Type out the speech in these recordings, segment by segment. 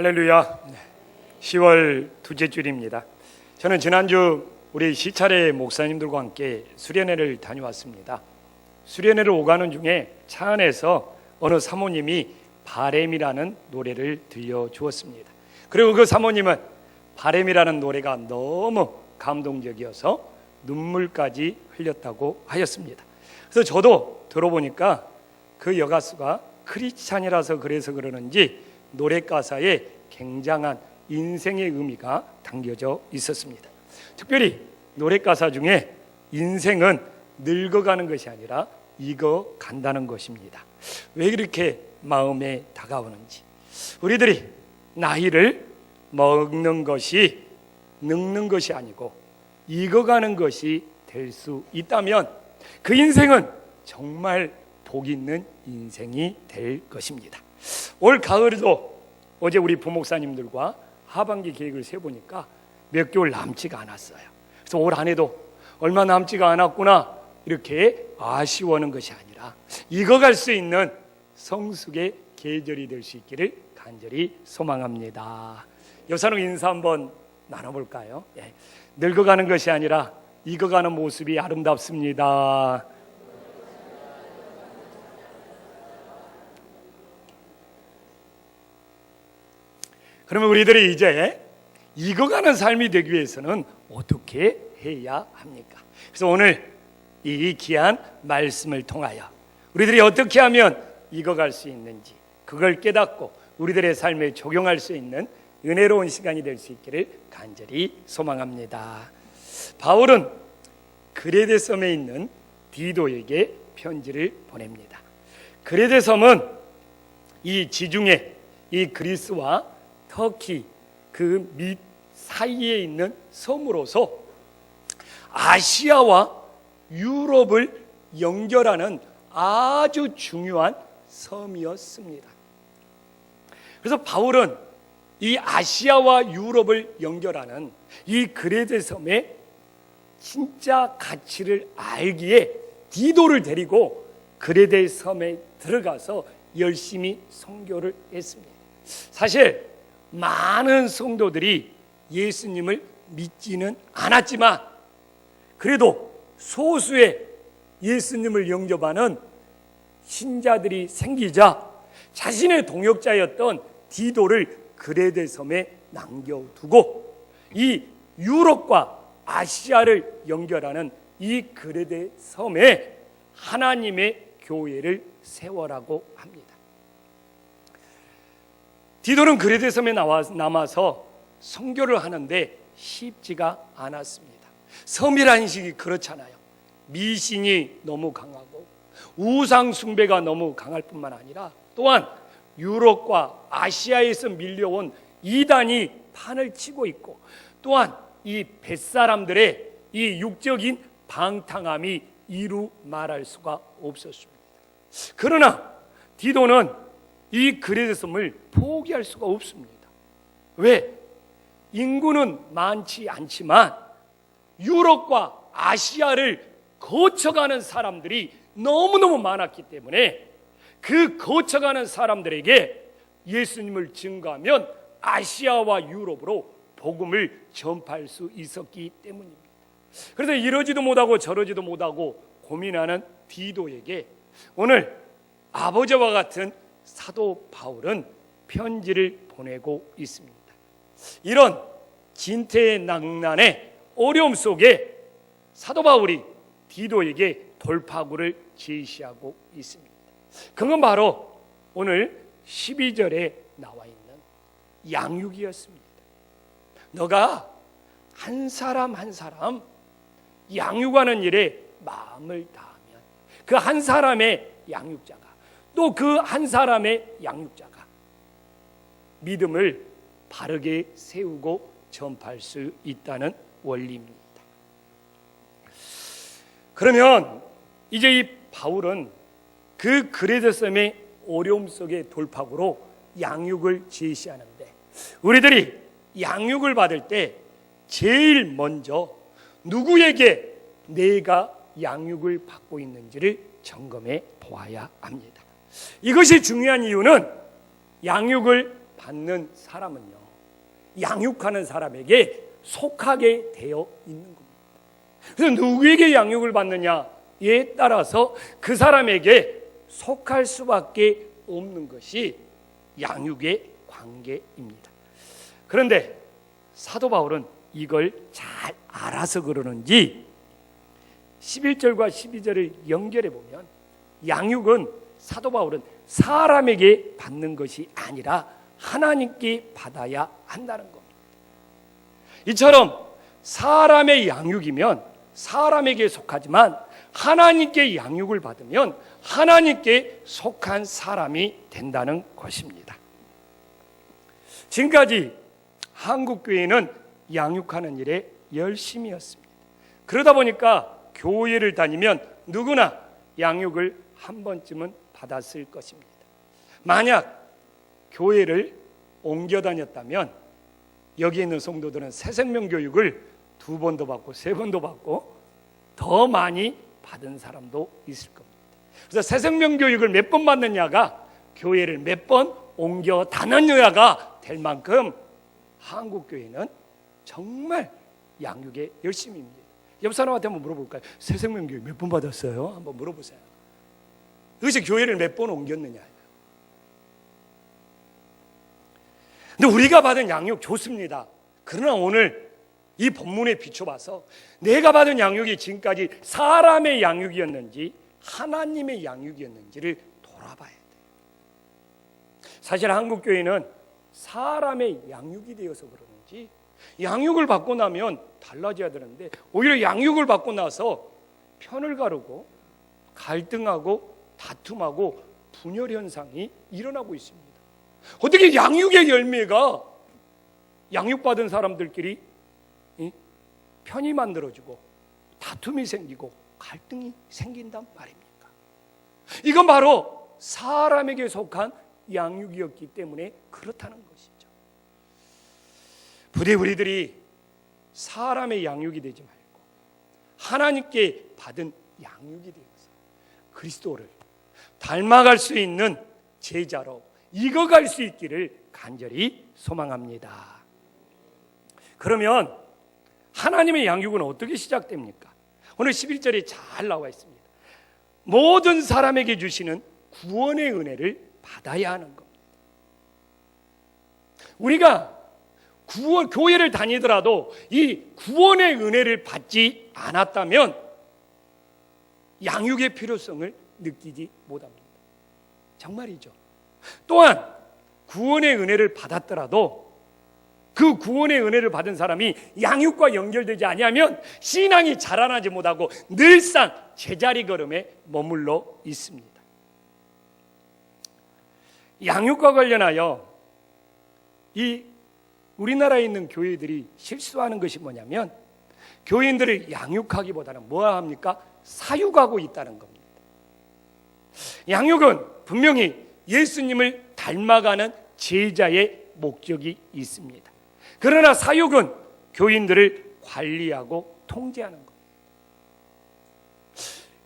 할렐루야. 10월 둘째 주일입니다. 저는 지난주 우리 시차례 목사님들과 함께 수련회를 다녀왔습니다. 수련회를 오가는 중에 차 안에서 어느 사모님이 바램이라는 노래를 들려주었습니다. 그리고 그 사모님은 바램이라는 노래가 너무 감동적이어서 눈물까지 흘렸다고 하였습니다. 그래서 저도 들어보니까 그 여가수가 크리스찬이라서 그래서 그러는지 노래 가사에 굉장한 인생의 의미가 담겨져 있었습니다. 특별히 노래 가사 중에 인생은 늙어가는 것이 아니라 익어간다는 것입니다. 왜 이렇게 마음에 다가오는지, 우리들이 나이를 먹는 것이 늙는 것이 아니고 익어가는 것이 될 수 있다면 그 인생은 정말 복 있는 인생이 될 것입니다. 올 가을에도 어제 우리 부목사님들과 하반기 계획을 세보니까 몇 개월 남지가 않았어요. 그래서 올 한 해도 얼마 남지가 않았구나 이렇게 아쉬워하는 것이 아니라 익어갈 수 있는 성숙의 계절이 될 수 있기를 간절히 소망합니다. 여사랑 인사 한번 나눠볼까요? 늙어가는 것이 아니라 익어가는 모습이 아름답습니다. 그러면 우리들이 이제 익어가는 삶이 되기 위해서는 어떻게 해야 합니까? 그래서 오늘 이 귀한 말씀을 통하여 우리들이 어떻게 하면 익어갈 수 있는지 그걸 깨닫고 우리들의 삶에 적용할 수 있는 은혜로운 시간이 될 수 있기를 간절히 소망합니다. 바울은 그레데 섬에 있는 디도에게 편지를 보냅니다. 그레데 섬은 이 지중해, 이 그리스와 터키 그 밑 사이에 있는 섬으로서 아시아와 유럽을 연결하는 아주 중요한 섬이었습니다. 그래서 바울은 이 아시아와 유럽을 연결하는 이 그레데 섬의 진짜 가치를 알기에 디도를 데리고 그레데 섬에 들어가서 열심히 선교를 했습니다. 사실 많은 성도들이 예수님을 믿지는 않았지만 그래도 소수의 예수님을 영접하는 신자들이 생기자 자신의 동역자였던 디도를 그레데 섬에 남겨두고 이 유럽과 아시아를 연결하는 이 그레데 섬에 하나님의 교회를 세워라고 합니다. 디도는 그레데 섬에 남아서 선교를 하는데 쉽지가 않았습니다. 섬이라는 식이 그렇잖아요. 미신이 너무 강하고 우상 숭배가 너무 강할 뿐만 아니라 또한 유럽과 아시아에서 밀려온 이단이 판을 치고 있고 또한 이 뱃사람들의 이 육적인 방탕함이 이루 말할 수가 없었습니다. 그러나 디도는 이 그레데 섬을 포기할 수가 없습니다. 왜? 인구는 많지 않지만 유럽과 아시아를 거쳐가는 사람들이 너무너무 많았기 때문에 그 거쳐가는 사람들에게 예수님을 증거하면 아시아와 유럽으로 복음을 전파할 수 있었기 때문입니다. 그래서 이러지도 못하고 저러지도 못하고 고민하는 디도에게 오늘 아버지와 같은 사도 바울은 편지를 보내고 있습니다. 이런 진퇴낭난의 어려움 속에 사도 바울이 디도에게 돌파구를 제시하고 있습니다. 그건 바로 오늘 12절에 나와 있는 양육이었습니다. 너가 한 사람 한 사람 양육하는 일에 마음을 다하면 그 한 사람의 양육자가 또 그 한 사람의 양육자가 믿음을 바르게 세우고 전파할 수 있다는 원리입니다. 그러면 이제 이 바울은 그 그레데 섬의 어려움 속의 돌파구로 양육을 제시하는데 우리들이 양육을 받을 때 제일 먼저 누구에게 내가 양육을 받고 있는지를 점검해 보아야 합니다. 이것이 중요한 이유는 양육을 받는 사람은요, 양육하는 사람에게 속하게 되어 있는 겁니다. 그래서 누구에게 양육을 받느냐에 따라서 그 사람에게 속할 수밖에 없는 것이 양육의 관계입니다. 그런데 사도 바울은 이걸 잘 알아서 그러는지 11절과 12절을 연결해 보면 양육은 사도 바울은 사람에게 받는 것이 아니라 하나님께 받아야 한다는 겁니다. 이처럼 사람의 양육이면 사람에게 속하지만 하나님께 양육을 받으면 하나님께 속한 사람이 된다는 것입니다. 지금까지 한국교회는 양육하는 일에 열심이었습니다. 그러다 보니까 교회를 다니면 누구나 양육을 한 번쯤은 받았을 것입니다. 만약 교회를 옮겨 다녔다면 여기 있는 성도들은 새생명 교육을 2번도 받고 3번도 받고 더 많이 받은 사람도 있을 겁니다. 그래서 새생명 교육을 몇 번 받느냐가 교회를 몇 번 옮겨 다녔느냐가 될 만큼 한국교회는 정말 양육에 열심입니다. 옆 사람한테 한번 물어볼까요? 새생명 교육 몇 번 받았어요? 한번 물어보세요. 그것이 교회를 몇 번 옮겼느냐. 근데 우리가 받은 양육 좋습니다. 그러나 오늘 이 본문에 비춰봐서 내가 받은 양육이 지금까지 사람의 양육이었는지 하나님의 양육이었는지를 돌아봐야 돼요. 사실 한국교회는 사람의 양육이 되어서 그러는지 양육을 받고 나면 달라져야 되는데 오히려 양육을 받고 나서 편을 가르고 갈등하고 다툼하고 분열 현상이 일어나고 있습니다. 어떻게 양육의 열매가 양육받은 사람들끼리 편이 만들어지고 다툼이 생기고 갈등이 생긴단 말입니까? 이건 바로 사람에게 속한 양육이었기 때문에 그렇다는 것이죠. 부디 우리들이 사람의 양육이 되지 말고 하나님께 받은 양육이 되어서 그리스도를 닮아갈 수 있는 제자로 익어갈 수 있기를 간절히 소망합니다. 그러면 하나님의 양육은 어떻게 시작됩니까? 오늘 11절에 잘 나와 있습니다. 모든 사람에게 주시는 구원의 은혜를 받아야 하는 겁니다. 우리가 교회를 다니더라도 이 구원의 은혜를 받지 않았다면 양육의 필요성을 느끼지 못합니다. 정말이죠. 또한 구원의 은혜를 받았더라도 그 구원의 은혜를 받은 사람이 양육과 연결되지 아니하면 신앙이 자라나지 못하고 늘상 제자리 걸음에 머물러 있습니다. 양육과 관련하여 이 우리나라에 있는 교회들이 실수하는 것이 뭐냐면 교인들을 양육하기보다는 뭐 합니까? 사육하고 있다는 겁니다. 양육은 분명히 예수님을 닮아가는 제자의 목적이 있습니다. 그러나 사육은 교인들을 관리하고 통제하는 겁니다.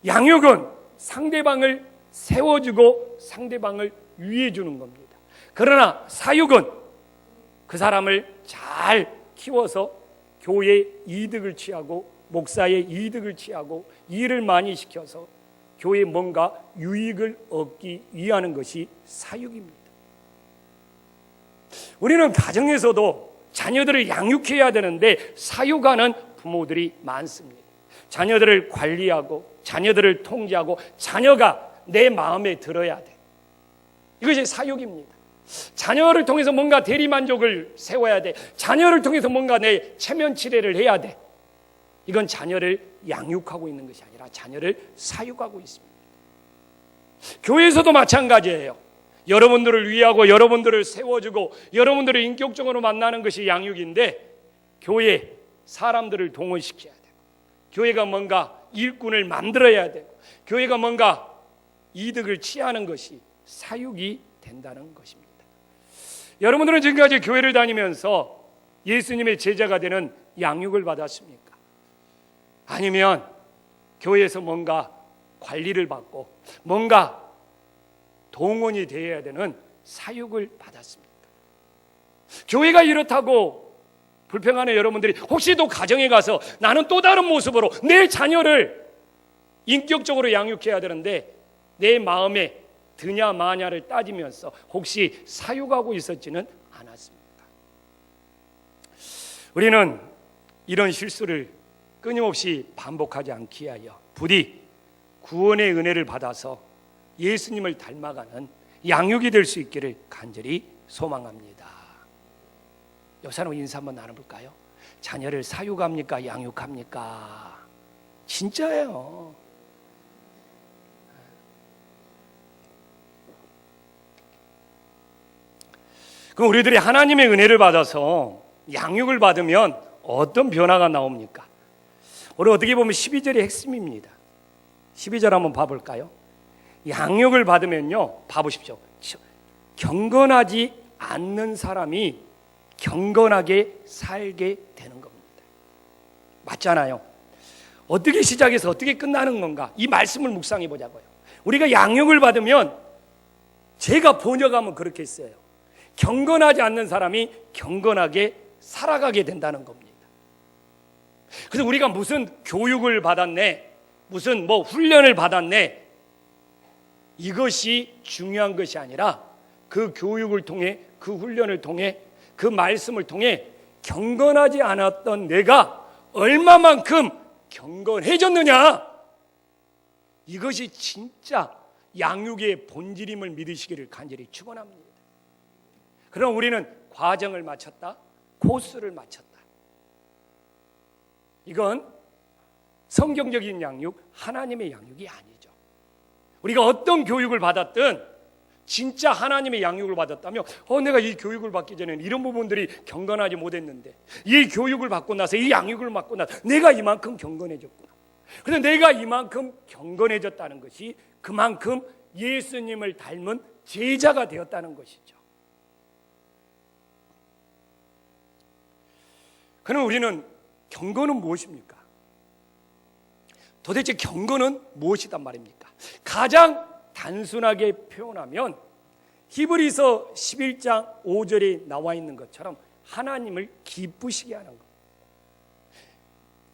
양육은 상대방을 세워주고 상대방을 위해주는 겁니다. 그러나 사육은 그 사람을 잘 키워서 교회의 이득을 취하고 목사의 이득을 취하고 일을 많이 시켜서 교회에 뭔가 유익을 얻기 위하는 것이 사육입니다. 우리는 가정에서도 자녀들을 양육해야 되는데 사육하는 부모들이 많습니다. 자녀들을 관리하고 자녀들을 통제하고 자녀가 내 마음에 들어야 돼. 이것이 사육입니다. 자녀를 통해서 뭔가 대리만족을 세워야 돼. 자녀를 통해서 뭔가 내 체면치레를 해야 돼. 이건 자녀를 양육하고 있는 것이 아니라 자녀를 사육하고 있습니다. 교회에서도 마찬가지예요. 여러분들을 위하고 여러분들을 세워주고 여러분들을 인격적으로 만나는 것이 양육인데 교회 사람들을 동원시켜야 되고 교회가 뭔가 일꾼을 만들어야 되고 교회가 뭔가 이득을 취하는 것이 사육이 된다는 것입니다. 여러분들은 지금까지 교회를 다니면서 예수님의 제자가 되는 양육을 받았습니까? 아니면 교회에서 뭔가 관리를 받고 뭔가 동원이 되어야 되는 사육을 받았습니까? 교회가 이렇다고 불평하는 여러분들이 혹시 또 가정에 가서 나는 또 다른 모습으로 내 자녀를 인격적으로 양육해야 되는데 내 마음에 드냐 마냐를 따지면서 혹시 사육하고 있었지는 않았습니까? 우리는 이런 실수를 끊임없이 반복하지 않기 위하여 부디 구원의 은혜를 받아서 예수님을 닮아가는 양육이 될 수 있기를 간절히 소망합니다. 옆 사람 인사 한번 나눠볼까요? 자녀를 사육합니까? 양육합니까? 진짜예요. 그럼 우리들이 하나님의 은혜를 받아서 양육을 받으면 어떤 변화가 나옵니까? 오늘 어떻게 보면 12절이 핵심입니다. 12절 한번 봐볼까요? 양육을 받으면요, 봐보십시오. 경건하지 않는 사람이 경건하게 살게 되는 겁니다. 맞잖아요. 어떻게 시작해서 어떻게 끝나는 건가? 이 말씀을 묵상해 보자고요. 우리가 양육을 받으면 제가 번역하면 그렇게 했어요. 경건하지 않는 사람이 경건하게 살아가게 된다는 겁니다. 그래서 우리가 무슨 교육을 받았네, 무슨 훈련을 받았네, 이것이 중요한 것이 아니라 그 교육을 통해, 그 훈련을 통해, 그 말씀을 통해 경건하지 않았던 내가 얼마만큼 경건해졌느냐, 이것이 진짜 양육의 본질임을 믿으시기를 간절히 축원합니다. 그럼 우리는 과정을 마쳤다, 코스를 마쳤다. 이건 성경적인 양육, 하나님의 양육이 아니죠. 우리가 어떤 교육을 받았든 진짜 하나님의 양육을 받았다면 내가 이 교육을 받기 전에는 이런 부분들이 경건하지 못했는데 이 교육을 받고 나서, 이 양육을 받고 나서 내가 이만큼 경건해졌구나. 그런데 내가 이만큼 경건해졌다는 것이 그만큼 예수님을 닮은 제자가 되었다는 것이죠. 그럼 우리는 경건은 무엇입니까? 도대체 경건은 무엇이단 말입니까? 가장 단순하게 표현하면 히브리서 11장 5절에 나와 있는 것처럼 하나님을 기쁘시게 하는 것.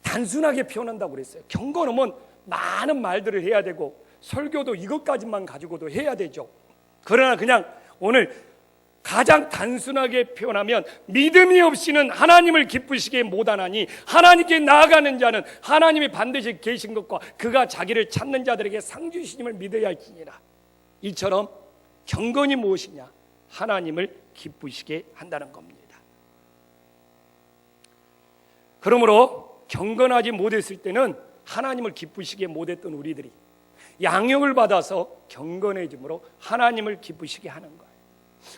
단순하게 표현한다고 그랬어요. 경건하면 많은 말들을 해야 되고 설교도 이것까지만 가지고도 해야 되죠. 그러나 그냥 오늘 가장 단순하게 표현하면 믿음이 없이는 하나님을 기쁘시게 못하나니 하나님께 나아가는 자는 하나님이 반드시 계신 것과 그가 자기를 찾는 자들에게 상 주시님을 믿어야 할지니라. 이처럼 경건이 무엇이냐? 하나님을 기쁘시게 한다는 겁니다. 그러므로 경건하지 못했을 때는 하나님을 기쁘시게 못했던 우리들이 양육을 받아서 경건해짐으로 하나님을 기쁘시게 하는 거예요.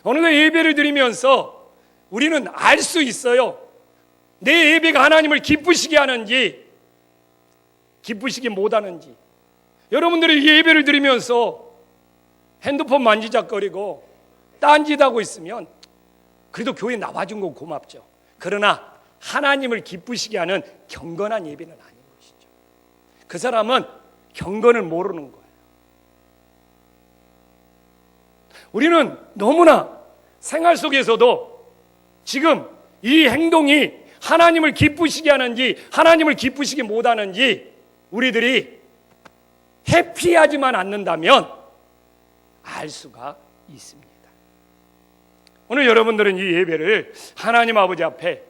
오늘 예배를 드리면서 우리는 알 수 있어요. 내 예배가 하나님을 기쁘시게 하는지 기쁘시게 못하는지. 여러분들이 예배를 드리면서 핸드폰 만지작거리고 딴짓하고 있으면 그래도 교회 나와준 건 고맙죠. 그러나 하나님을 기쁘시게 하는 경건한 예배는 아닌 것이죠. 그 사람은 경건을 모르는 거예요. 우리는 너무나 생활 속에서도 지금 이 행동이 하나님을 기쁘시게 하는지 하나님을 기쁘시게 못하는지 우리들이 회피하지만 않는다면 알 수가 있습니다. 오늘 여러분들은 이 예배를 하나님 아버지 앞에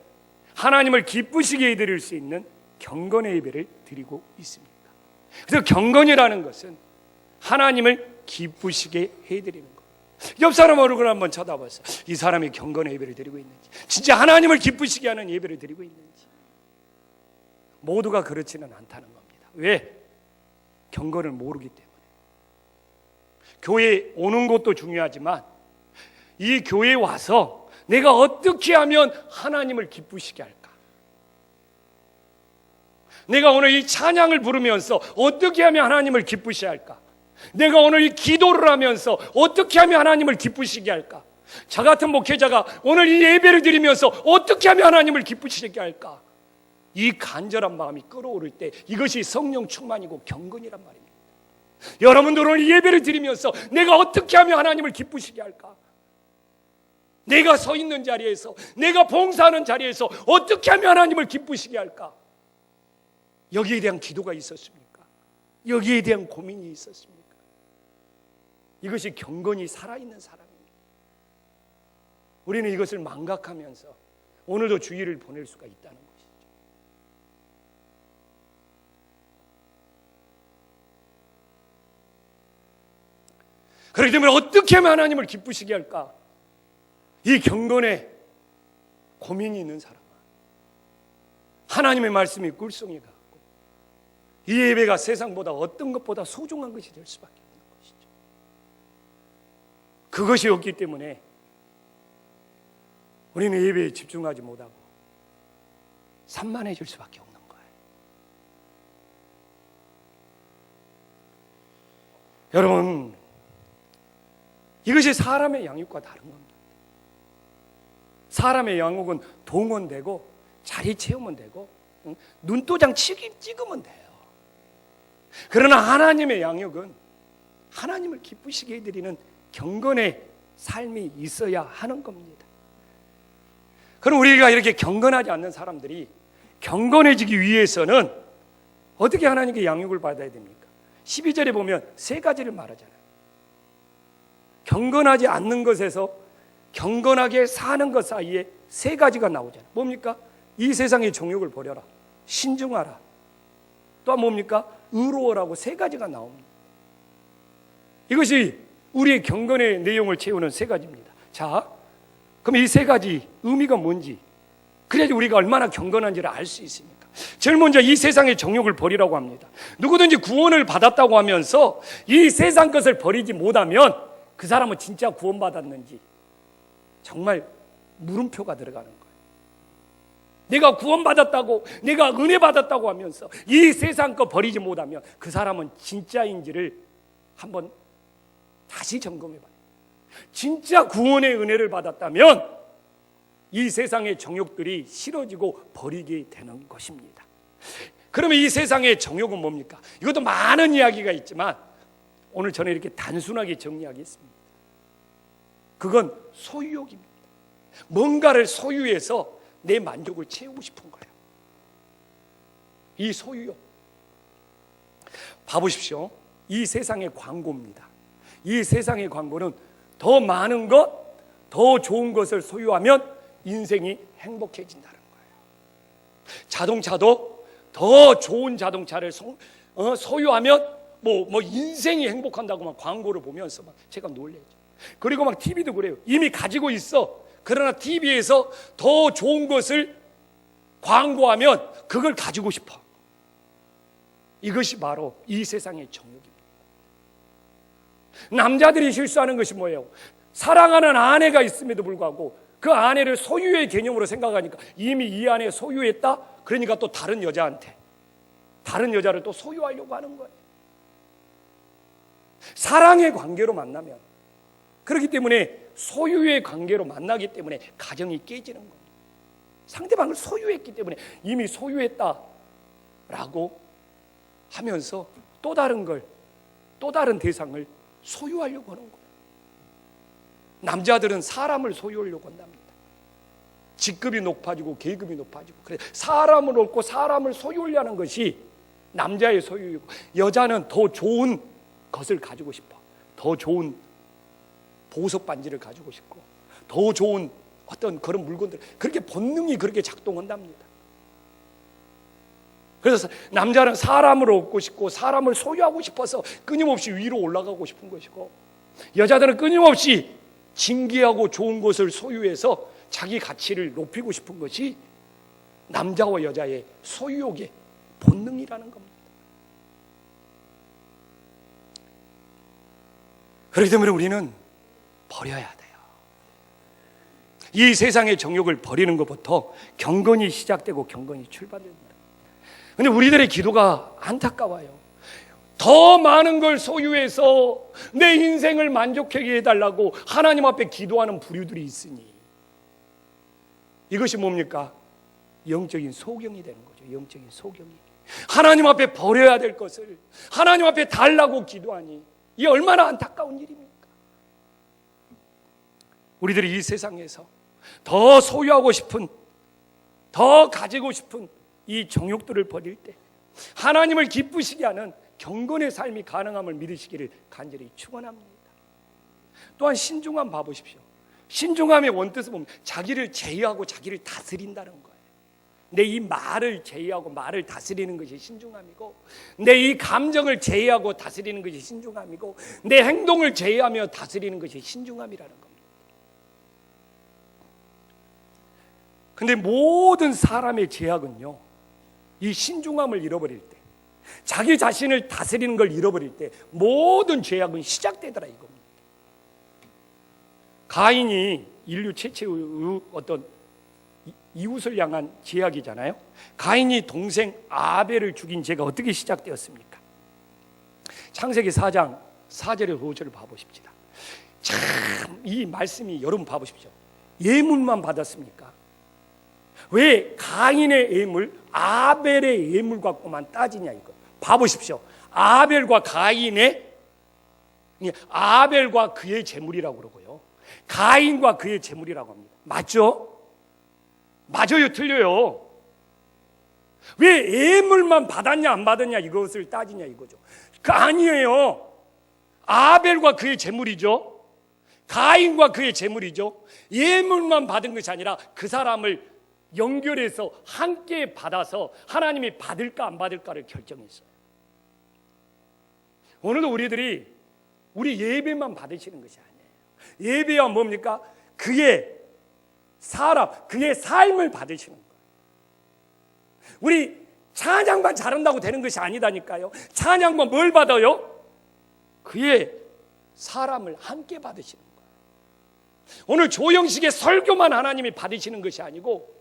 하나님을 기쁘시게 해드릴 수 있는 경건의 예배를 드리고 있습니다. 그래서 경건이라는 것은 하나님을 기쁘시게 해드리는 것. 옆 사람 얼굴을 한번 쳐다봤어요. 이 사람이 경건의 예배를 드리고 있는지, 진짜 하나님을 기쁘시게 하는 예배를 드리고 있는지. 모두가 그렇지는 않다는 겁니다. 왜? 경건을 모르기 때문에. 교회에 오는 것도 중요하지만 이 교회에 와서 내가 어떻게 하면 하나님을 기쁘시게 할까? 내가 오늘 이 찬양을 부르면서 어떻게 하면 하나님을 기쁘시게 할까? 내가 오늘 이 기도를 하면서 어떻게 하면 하나님을 기쁘시게 할까? 저 같은 목회자가 오늘 이 예배를 드리면서 어떻게 하면 하나님을 기쁘시게 할까? 이 간절한 마음이 끓어오를 때 이것이 성령 충만이고 경건이란 말입니다. 여러분들 오늘 이 예배를 드리면서 내가 어떻게 하면 하나님을 기쁘시게 할까? 내가 서 있는 자리에서, 내가 봉사하는 자리에서 어떻게 하면 하나님을 기쁘시게 할까? 여기에 대한 기도가 있었습니까? 여기에 대한 고민이 있었습니까? 이것이 경건이 살아있는 사람입니다. 우리는 이것을 망각하면서 오늘도 주일을 보낼 수가 있다는 것이죠. 그렇기 때문에 어떻게 하면 하나님을 기쁘시게 할까? 이 경건에 고민이 있는 사람은 하나님의 말씀이 꿀송이 같고 이 예배가 세상보다 어떤 것보다 소중한 것이 될 수밖에 없는 것이죠. 그것이 없기 때문에 우리는 예배에 집중하지 못하고 산만해질 수밖에 없는 거예요. 여러분, 이것이 사람의 양육과 다른 겁니다. 사람의 양육은 동원되고 자리 채우면 되고 눈도장 찍으면 돼요. 그러나 하나님의 양육은 하나님을 기쁘시게 해드리는 경건의 삶이 있어야 하는 겁니다. 그럼 우리가 이렇게 경건하지 않는 사람들이 경건해지기 위해서는 어떻게 하나님께 양육을 받아야 됩니까? 12절에 보면 세 가지를 말하잖아요. 경건하지 않는 것에서 경건하게 사는 것 사이에 세 가지가 나오잖아요. 뭡니까? 이 세상의 정욕을 버려라, 신중하라, 또 뭡니까? 의로워라고 세 가지가 나옵니다. 이것이 우리의 경건의 내용을 채우는 세 가지입니다. 자, 그럼 이 세 가지 의미가 뭔지, 그래야지 우리가 얼마나 경건한지를 알 수 있습니까? 제일 먼저 이 세상의 정욕을 버리라고 합니다. 누구든지 구원을 받았다고 하면서 이 세상 것을 버리지 못하면 그 사람은 진짜 구원받았는지 정말 물음표가 들어가는 거예요. 내가 구원받았다고, 내가 은혜 받았다고 하면서 이 세상 거 버리지 못하면 그 사람은 진짜인지를 한번 다시 점검해 봐요. 진짜 구원의 은혜를 받았다면 이 세상의 정욕들이 싫어지고 버리게 되는 것입니다. 그러면 이 세상의 정욕은 뭡니까? 이것도 많은 이야기가 있지만 오늘 저는 이렇게 단순하게 정리하겠습니다. 그건 소유욕입니다. 뭔가를 소유해서 내 만족을 채우고 싶은 거예요. 이 소유욕. 봐보십시오. 이 세상의 광고입니다. 이 세상의 광고는 더 많은 것, 더 좋은 것을 소유하면 인생이 행복해진다는 거예요. 자동차도 더 좋은 자동차를 소유하면 뭐 인생이 행복한다고 막 광고를 보면서 막 제가 놀래죠. 그리고 막 TV도 그래요. 이미 가지고 있어. 그러나 TV에서 더 좋은 것을 광고하면 그걸 가지고 싶어. 이것이 바로 이 세상의 정욕입니다. 남자들이 실수하는 것이 뭐예요? 사랑하는 아내가 있음에도 불구하고 그 아내를 소유의 개념으로 생각하니까 이미 이 아내 소유했다? 그러니까 또 다른 여자한테, 다른 여자를 또 소유하려고 하는 거예요. 사랑의 관계로 만나면, 그렇기 때문에 소유의 관계로 만나기 때문에 가정이 깨지는 겁니다. 상대방을 소유했기 때문에 이미 소유했다라고 하면서 또 다른 걸, 또 다른 대상을 소유하려고 하는 거예요. 남자들은 사람을 소유하려고 한답니다. 직급이 높아지고 계급이 높아지고, 그래서 사람을 얻고 사람을 소유하려는 것이 남자의 소유이고, 여자는 더 좋은 것을 가지고 싶어. 더 좋은 보석 반지를 가지고 싶고, 더 좋은 어떤 그런 물건들, 그렇게 본능이 그렇게 작동한답니다. 그래서 남자는 사람을 얻고 싶고 사람을 소유하고 싶어서 끊임없이 위로 올라가고 싶은 것이고, 여자들은 끊임없이 진귀하고 좋은 것을 소유해서 자기 가치를 높이고 싶은 것이 남자와 여자의 소유욕의 본능이라는 겁니다. 그렇기 때문에 우리는 버려야 돼요. 이 세상의 정욕을 버리는 것부터 경건이 시작되고 경건이 출발됩니다. 그런데 우리들의 기도가 안타까워요. 더 많은 걸 소유해서 내 인생을 만족하게 해달라고 하나님 앞에 기도하는 부류들이 있으니 이것이 뭡니까? 영적인 소경이 되는 거죠. 영적인 소경이. 하나님 앞에 버려야 될 것을 하나님 앞에 달라고 기도하니 이게 얼마나 안타까운 일입니까? 우리들이 이 세상에서 더 소유하고 싶은, 더 가지고 싶은 이 정욕들을 버릴 때 하나님을 기쁘시게 하는 경건의 삶이 가능함을 믿으시기를 간절히 축원합니다. 또한 신중함 봐보십시오. 신중함의 원뜻을 보면 자기를 제어하고 자기를 다스린다는 거예요. 내 이 말을 제어하고 말을 다스리는 것이 신중함이고, 내 이 감정을 제어하고 다스리는 것이 신중함이고, 내 행동을 제어하며 다스리는 것이 신중함이라는 겁니다. 근데 모든 사람의 제약은요, 이 신중함을 잃어버릴 때, 자기 자신을 다스리는 걸 잃어버릴 때 모든 죄악은 시작되더라 이겁니다. 가인이 인류 최초의 어떤 이웃을 향한 죄악이잖아요. 가인이 동생 아벨을 죽인 죄가 어떻게 시작되었습니까? 창세기 4장 4절의 5절을 봐보십시다. 참 이 말씀이 여러분 봐보십시오. 예물만 받았습니까? 왜 가인의 예물, 아벨의 예물 갖고만 따지냐 이거. 봐보십시오. 아벨과 그의 재물이라고 그러고요, 가인과 그의 재물이라고 합니다. 맞죠? 맞아요, 틀려요? 왜 예물만 받았냐 안 받았냐 이것을 따지냐 이거죠. 아니에요. 아벨과 그의 재물이죠. 가인과 그의 재물이죠. 예물만 받은 것이 아니라 그 사람을 연결해서 함께 받아서 하나님이 받을까 안 받을까를 결정했어요. 오늘도 우리들이 우리 예배만 받으시는 것이 아니에요. 예배와 뭡니까? 그의 사람, 그의 삶을 받으시는 거예요. 우리 찬양만 잘한다고 되는 것이 아니다니까요. 찬양만 뭘 받아요? 그의 사람을 함께 받으시는 거예요. 오늘 조영식의 설교만 하나님이 받으시는 것이 아니고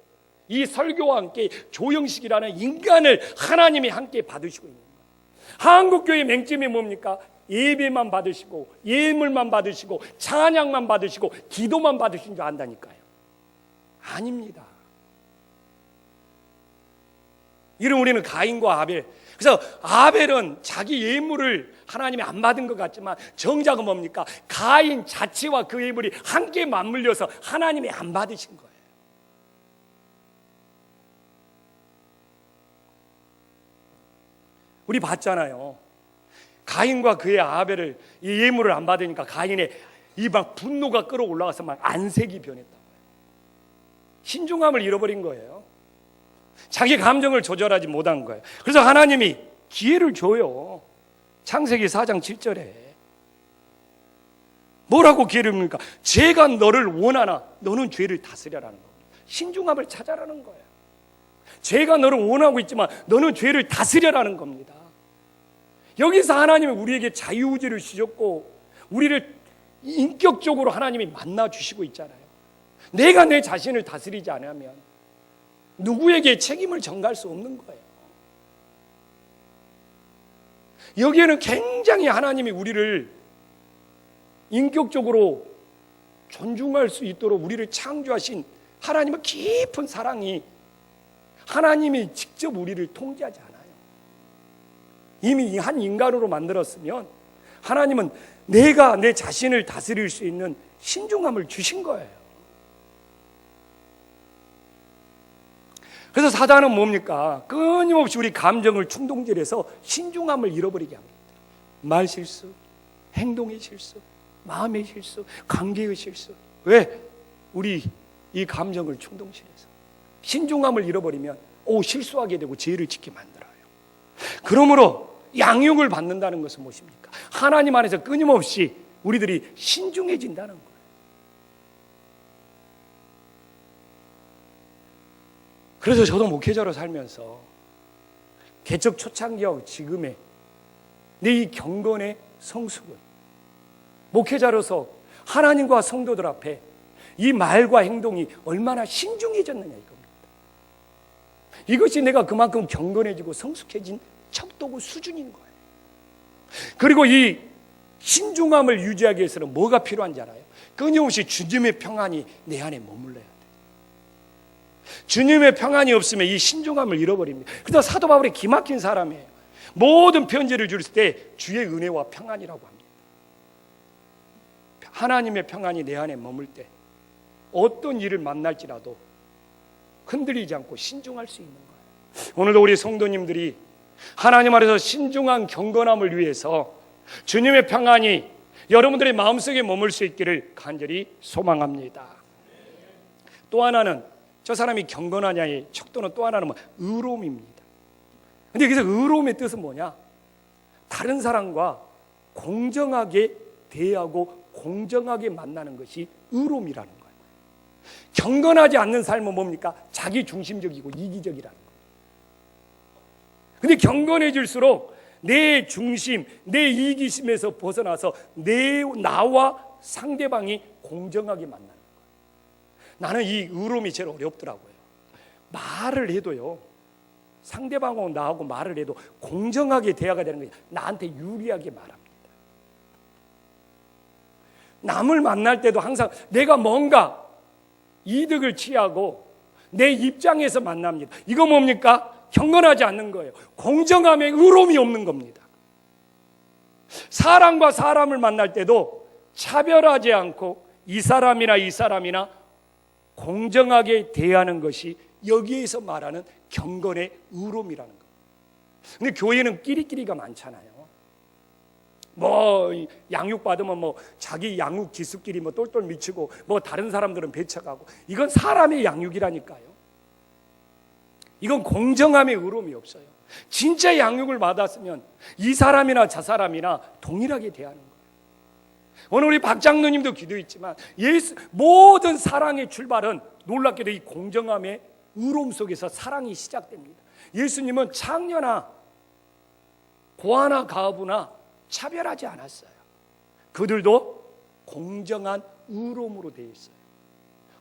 이 설교와 함께 조영식이라는 인간을 하나님이 함께 받으시고 있는 거예요. 한국교회 맹점이 뭡니까? 예배만 받으시고 예물만 받으시고 찬양만 받으시고 기도만 받으신 줄 안다니까요. 아닙니다. 이런 우리는 가인과 아벨, 그래서 아벨은 자기 예물을 하나님이 안 받은 것 같지만 정작은 뭡니까? 가인 자체와 그 예물이 함께 맞물려서 하나님이 안 받으신 거예요. 우리 봤잖아요. 가인과 그의 아벨을 이 예물을 안 받으니까 가인의 이 막 분노가 끌어올라가서 막 안색이 변했다고요. 신중함을 잃어버린 거예요. 자기 감정을 조절하지 못한 거예요. 그래서 하나님이 기회를 줘요. 창세기 4장 7절에 뭐라고 기회를 줍니까? 죄가 너를 원하나 너는 죄를 다스려라는 겁니다. 신중함을 찾아라는 거예요. 죄가 너를 원하고 있지만 너는 죄를 다스려라는 겁니다. 여기서 하나님이 우리에게 자유의지를 주셨고 우리를 인격적으로 하나님이 만나 주시고 있잖아요. 내가 내 자신을 다스리지 않으면 누구에게 책임을 전가할 수 없는 거예요. 여기에는 굉장히 하나님이 우리를 인격적으로 존중할 수 있도록 우리를 창조하신 하나님의 깊은 사랑이, 하나님이 직접 우리를 통제하지 않아요. 이미 한 인간으로 만들었으면 하나님은 내가 내 자신을 다스릴 수 있는 신중함을 주신 거예요. 그래서 사단은 뭡니까? 끊임없이 우리 감정을 충동질해서 신중함을 잃어버리게 합니다. 말 실수, 행동의 실수, 마음의 실수, 관계의 실수. 왜? 우리 이 감정을 충동질해서 신중함을 잃어버리면 실수하게 되고 죄를 짓게 만들어요. 그러므로 양육을 받는다는 것은 무엇입니까? 하나님 안에서 끊임없이 우리들이 신중해진다는 거예요. 그래서 저도 목회자로 살면서 개척 초창기와 지금의 내 이 경건의 성숙은 목회자로서 하나님과 성도들 앞에 이 말과 행동이 얼마나 신중해졌느냐 이겁니다. 이것이 내가 그만큼 경건해지고 성숙해진 척도고 수준인 거예요. 그리고 이 신중함을 유지하기 위해서는 뭐가 필요한지 알아요? 끊임없이 주님의 평안이 내 안에 머물러야 돼요. 주님의 평안이 없으면 이 신중함을 잃어버립니다. 그래서 사도 바울이 기막힌 사람이에요. 모든 편지를 줄 때 주의 은혜와 평안이라고 합니다. 하나님의 평안이 내 안에 머물 때 어떤 일을 만날지라도 흔들리지 않고 신중할 수 있는 거예요. 오늘도 우리 성도님들이 하나님 아래서 신중한 경건함을 위해서 주님의 평안이 여러분들의 마음속에 머물 수 있기를 간절히 소망합니다. 또 하나는 저 사람이 경건하냐의 척도는 또 하나는 의로움입니다. 근데 여기서 의로움의 뜻은 뭐냐? 다른 사람과 공정하게 대하고 공정하게 만나는 것이 의로움이라는 거예요. 경건하지 않는 삶은 뭡니까? 자기 중심적이고 이기적이라는 거예요. 근데 경건해질수록 내 중심, 내 이기심에서 벗어나서 나와 상대방이 공정하게 만나는 거예요. 나는 이 의로움이 제일 어렵더라고요. 말을 해도요, 상대방하고 나하고 말을 해도 공정하게 대화가 되는 거예요. 나한테 유리하게 말합니다. 남을 만날 때도 항상 내가 뭔가 이득을 취하고 내 입장에서 만납니다. 이거 뭡니까? 경건하지 않는 거예요. 공정함에 의로움이 없는 겁니다. 사람과 사람을 만날 때도 차별하지 않고 이 사람이나 공정하게 대하는 것이 여기에서 말하는 경건의 의로움이라는 거예요. 근데 교회는 끼리끼리가 많잖아요. 양육 받으면 자기 양육 기수끼리 똘똘 미치고 다른 사람들은 배척하고, 이건 사람의 양육이라니까요. 이건 공정함의 의로움이 없어요. 진짜 양육을 받았으면 이 사람이나 저 사람이나 동일하게 대하는 거예요. 오늘 우리 박 장로님도 기도했지만 모든 사랑의 출발은 놀랍게도 이 공정함의 의로움 속에서 사랑이 시작됩니다. 예수님은 창녀나 고아나 가부나 차별하지 않았어요. 그들도 공정한 의로움으로 되어 있어요.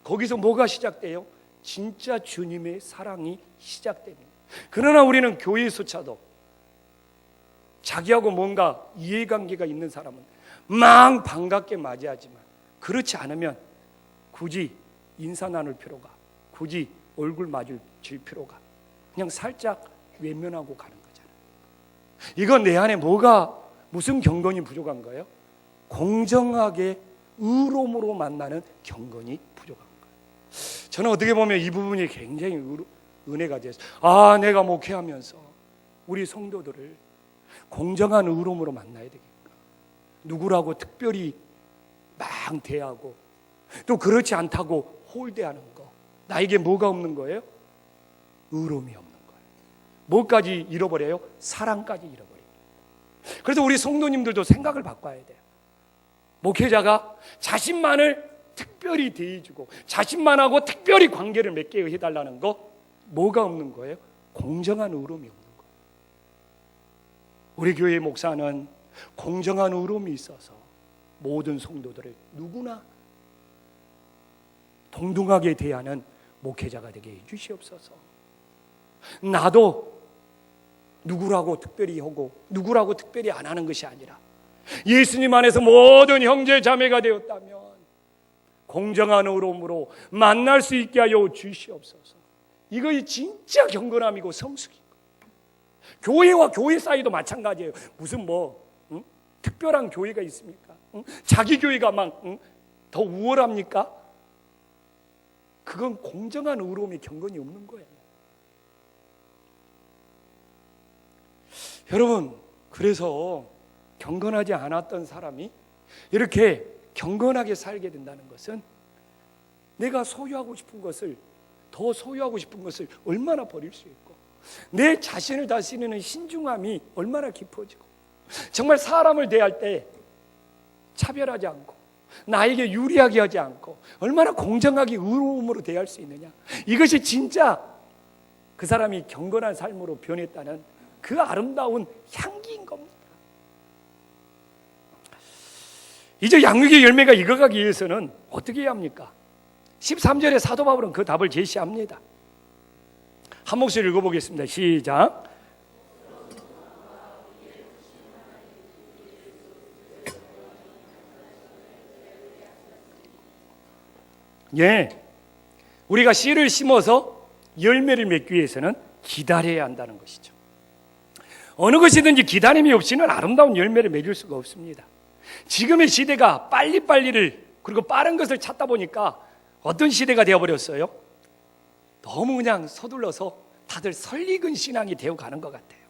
거기서 뭐가 시작돼요? 진짜 주님의 사랑이 시작됩니다. 그러나 우리는 교회에서차도 자기하고 뭔가 이해관계가 있는 사람은 막 반갑게 맞이하지만, 그렇지 않으면 굳이 인사 나눌 필요가, 굳이 얼굴 마주칠 필요가, 그냥 살짝 외면하고 가는 거잖아요. 이건 내 안에 무슨 경건이 부족한 거예요? 공정하게 의로움으로 만나는 경건이 부족한 거예요. 저는 어떻게 보면 이 부분이 굉장히 은혜가 됐어요. 내가 목회하면서 우리 성도들을 공정한 의로움으로 만나야 되겠구나. 누구라고 특별히 막 대하고 또 그렇지 않다고 홀대하는 거, 나에게 뭐가 없는 거예요? 의로움이 없는 거예요. 뭐까지 잃어버려요? 사랑까지 잃어버려요. 그래서 우리 성도님들도 생각을 바꿔야 돼요. 목회자가 자신만을 특별히 대해주고 자신만하고 특별히 관계를 맺게 해달라는 거, 뭐가 없는 거예요? 공정한 의로움이 없는 거예요. 우리 교회 목사는 공정한 의로움이 있어서 모든 성도들을 누구나 동등하게 대하는 목회자가 되게 해주시옵소서. 나도 누구라고 특별히 하고 누구라고 특별히 안 하는 것이 아니라 예수님 안에서 모든 형제 자매가 되었다면 공정한 의로움으로 만날 수 있게 하여 주시옵소서. 이것이 진짜 경건함이고 성숙인 거예요. 교회와 교회 사이도 마찬가지예요. 무슨 특별한 교회가 있습니까? 자기 교회가 더 우월합니까? 그건 공정한 의로움의 경건이 없는 거예요. 여러분, 그래서 경건하지 않았던 사람이 이렇게 경건하게 살게 된다는 것은 내가 소유하고 싶은 것을 얼마나 버릴 수 있고, 내 자신을 다스리는 신중함이 얼마나 깊어지고, 정말 사람을 대할 때 차별하지 않고 나에게 유리하게 하지 않고 얼마나 공정하게 의로움으로 대할 수 있느냐. 이것이 진짜 그 사람이 경건한 삶으로 변했다는 그 아름다운 향기인 겁니다. 이제 양육의 열매가 익어가기 위해서는 어떻게 해야 합니까? 13절에 사도 바울은 그 답을 제시합니다. 한 목소리 읽어보겠습니다. 시작. 우리가 씨를 심어서 열매를 맺기 위해서는 기다려야 한다는 것이죠. 어느 것이든지 기다림이 없이는 아름다운 열매를 맺을 수가 없습니다. 지금의 시대가 빨리빨리를, 그리고 빠른 것을 찾다 보니까 어떤 시대가 되어버렸어요? 너무 그냥 서둘러서 다들 설익은 신앙이 되어가는 것 같아요.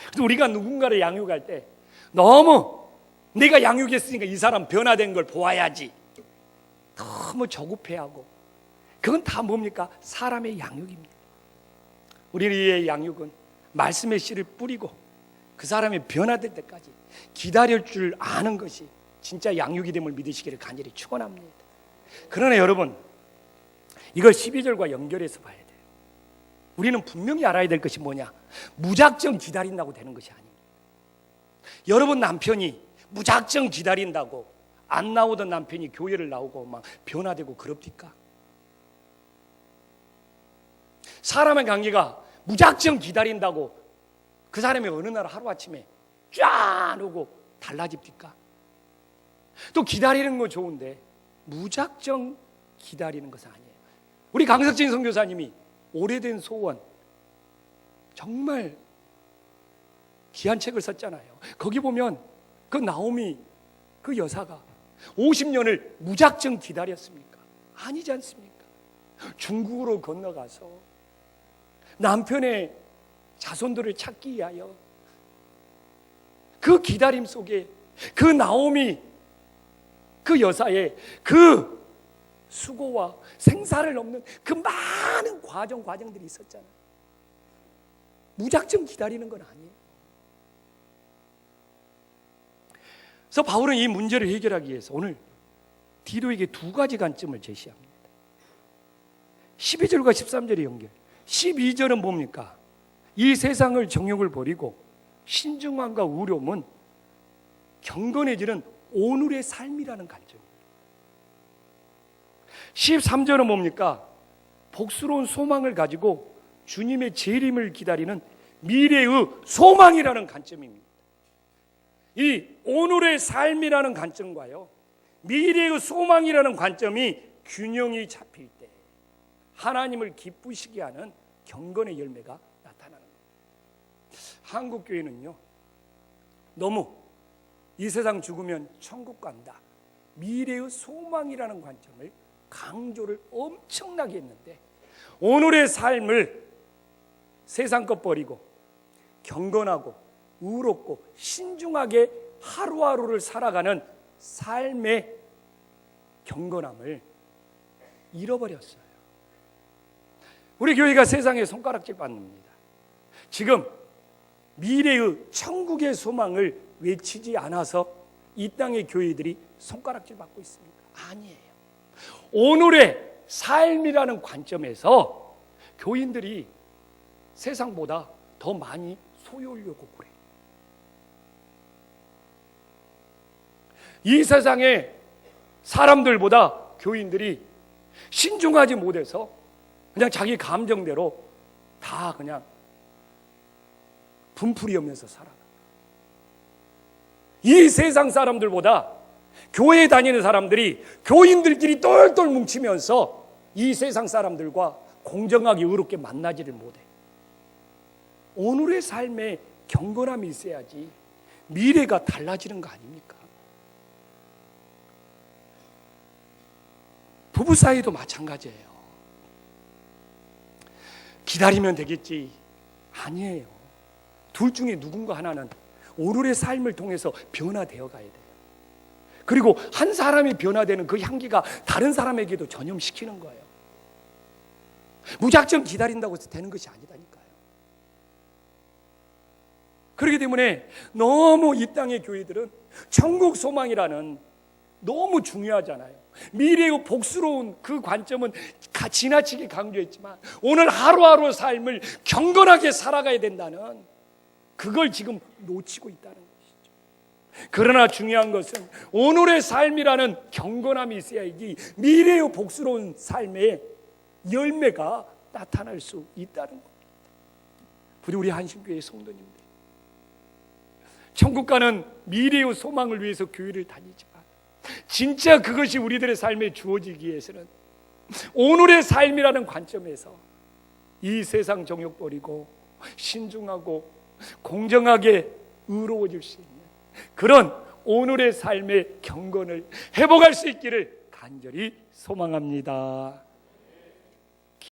그래서 우리가 누군가를 양육할 때 너무 내가 양육했으니까 이 사람 변화된 걸 보아야지, 너무 조급해하고, 그건 다 뭡니까? 사람의 양육입니다. 우리의 양육은 말씀의 씨를 뿌리고 그 사람이 변화될 때까지 기다릴 줄 아는 것이 진짜 양육이 됨을 믿으시기를 간절히 축원합니다. 그러나 여러분, 이걸 12절과 연결해서 봐야 돼요. 우리는 분명히 알아야 될 것이 뭐냐? 무작정 기다린다고 되는 것이 아닙니다. 여러분 남편이 무작정 기다린다고 안 나오던 남편이 교회를 나오고 막 변화되고 그럽니까? 사람의 관계가 무작정 기다린다고 그 사람이 어느 날 하루아침에 쫙 오고 달라집니까? 또 기다리는 거 좋은데 무작정 기다리는 것은 아니에요. 우리 강석진 선교사님이 오래된 소원, 정말 귀한 책을 썼잖아요. 거기 보면 그 나오미 그 여사가 50년을 무작정 기다렸습니까? 아니지 않습니까? 중국으로 건너가서 남편의 자손들을 찾기 위하여 그 기다림 속에 그 나오미 그 여사의 그 수고와 생사를 넘는 그 많은 과정들이 있었잖아요. 무작정 기다리는 건 아니에요. 그래서 바울은 이 문제를 해결하기 위해서 오늘 디도에게 두 가지 관점을 제시합니다. 12절과 13절의 연결. 12절은 뭡니까? 이 세상을 정욕을 버리고 신중함과 의로움은 경건해지는 오늘의 삶이라는 관점. 13절은 뭡니까? 복스러운 소망을 가지고 주님의 재림을 기다리는 미래의 소망이라는 관점입니다. 이 오늘의 삶이라는 관점과요, 미래의 소망이라는 관점이 균형이 잡힐 때 하나님을 기쁘시게 하는 경건의 열매가 나타나는 겁니다. 한국교회는요, 너무 이 세상 죽으면 천국 간다, 미래의 소망이라는 관점을 강조를 엄청나게 했는데, 오늘의 삶을 세상 것 버리고 경건하고 의롭고 신중하게 하루하루를 살아가는 삶의 경건함을 잃어버렸어요. 우리 교회가 세상에 손가락질 받습니다. 지금 미래의 천국의 소망을 외치지 않아서 이 땅의 교회들이 손가락질 받고 있습니까? 아니에요. 오늘의 삶이라는 관점에서 교인들이 세상보다 더 많이 소유하려고 그래요. 이 세상의 사람들보다 교인들이 신중하지 못해서 그냥 자기 감정대로 다 그냥 분풀이하면서 살아가. 이 세상 사람들보다 교회에 다니는 사람들이 교인들끼리 똘똘 뭉치면서 이 세상 사람들과 공정하게 의롭게 만나지를 못해. 오늘의 삶에 경건함이 있어야지 미래가 달라지는 거 아닙니까? 부부 사이도 마찬가지예요. 기다리면 되겠지. 아니에요. 둘 중에 누군가 하나는 오늘의 삶을 통해서 변화되어 가야 돼요. 그리고 한 사람이 변화되는 그 향기가 다른 사람에게도 전염시키는 거예요. 무작정 기다린다고 해서 되는 것이 아니다니까요. 그렇기 때문에 너무 이 땅의 교회들은 천국 소망이라는 너무 중요하잖아요. 미래의 복스러운 그 관점은 지나치게 강조했지만 오늘 하루하루 삶을 경건하게 살아가야 된다는 그걸 지금 놓치고 있다는 것이죠. 그러나 중요한 것은 오늘의 삶이라는 경건함이 있어야지 미래의 복스러운 삶의 열매가 나타날 수 있다는 겁니다. 부디 우리 한신교회의 성도님들, 천국 가는 미래의 소망을 위해서 교회를 다니지만 진짜 그것이 우리들의 삶에 주어지기 위해서는 오늘의 삶이라는 관점에서 이 세상 정욕 버리고 신중하고 공정하게 의로워질 수 있는 그런 오늘의 삶의 경건을 회복할 수 있기를 간절히 소망합니다.